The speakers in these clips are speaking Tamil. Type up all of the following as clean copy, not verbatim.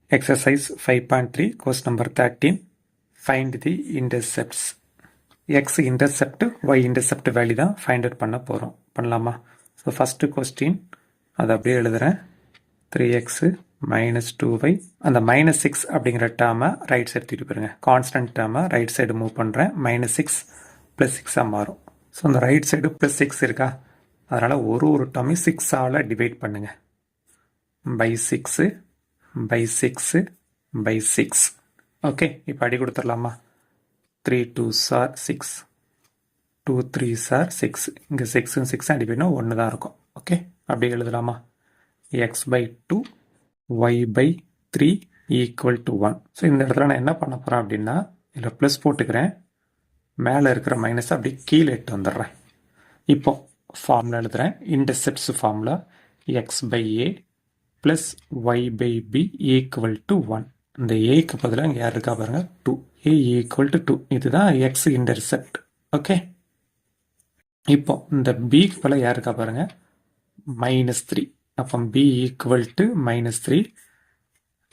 Exercise 5.3, question number 13. Find the intercepts. X intercept, Y intercept value தான் find out பண்ண போகிறோம். பண்ணலாமா? ஸோ ஃபஸ்ட்டு கொஸ்டின் அதை அப்படியே எழுதுகிறேன். 3x minus 2y, அந்த minus 6 அப்படிங்கிற டேர்மை ரைட் சைடு தூக்கிட்டு போயிருங்க. கான்ஸ்டன்ட் டேர்மை ரைட் சைடு மூவ் பண்ணுறேன். minus 6 ப்ளஸ் 6 மாறும். ஸோ அந்த ரைட் சைடு ப்ளஸ் 6 இருக்கா, அதனால் ஒரு டேர்மையும் 6ஆல் டிவைட் பண்ணுங்கள். by 6 by 6 by 6. ஓகே, இப்போ அடி கொடுத்துடலாமா? 3 2s are 6, 2 3s are 6. இங்கே 6 6 அடி போயினா 1 தான் இருக்கும். ஓகே, அப்படி எழுதலாமா? x by 2 y by 3 equal to 1. So இந்த இடத்துல நான் என்ன பண்ண போகிறேன் அப்படின்னா, இதில் ப்ளஸ் போட்டுக்கிறேன், மேலே இருக்கிற மைனஸ் அப்படி கீழே எட்டு வந்துடுறேன். இப்போ ஃபார்முலா எழுதுகிறேன். Intercepts formula x by a plus y by b equal to 1. இந்த ஏக்கு பதிலாக இங்கே யார் இருக்கா பாருங்க, 2. a equal to 2. இதுதான் x இன்டர்செப்ட். ஓகே, இப்போ இந்த பிக்கு பதிலாக யார் இருக்கா பாருங்க, -3. அப்போ b equal to -3.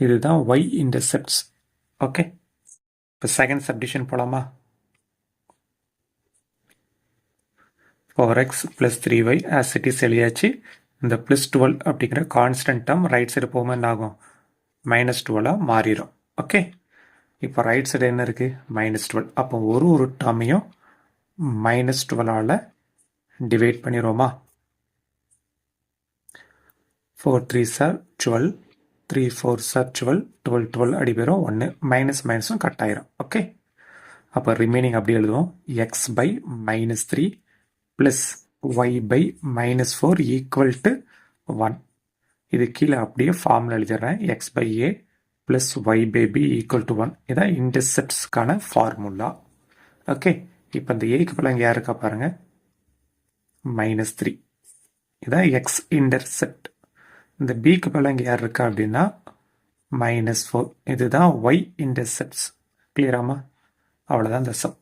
இதுதான் y இன்டர்செப்ட்ஸ். ஓகே, இப்போ செகண்ட் சப்டிஷன் போலாமா? 4x plus 3y as it is எழுதியாச்சு. இந்த ப்ளஸ் 12 அப்படிங்கிற கான்ஸ்டன்ட் டேர்ம் ரைட் சைடு போகும்போது என்ன ஆகும், -12 மாறிடும். ஓகே, இப்போ ரைட் சைடு என்ன இருக்குது, -12. அப்போ ஒரு டேர்மையும் -12 divide பண்ணிடுவோமா? 4 3s are 12, 3 4s are 12, 12 12 அடி பேரும் 1, மைனஸ் மைனஸும் கட் ஆயிரும். ஓகே, அப்போ ரிமைனிங் அப்படி எழுதுவோம். x by -3 plus y by -4 equal to 1. இது கீழே அப்படியே formula எழுதிடுறேன். x by a plus y by b equal to 1. இதான் இன்டர்செப்ட்ஸ்க்கான ஃபார்முலா. ஓகே, இப்போ இந்த ஏக்கு பதிலாக இங்கே யார் இருக்கா பாருங்க, -3. இதான் x இன்டர்செப்ட். இந்த பிக்கு பதிலாக இங்கே யார் இருக்கா அப்படின்னா -4. இதுதான் y இன்டர்செப்ட்ஸ். கிளியராமா? அவ்வளோதான் இந்த சம்.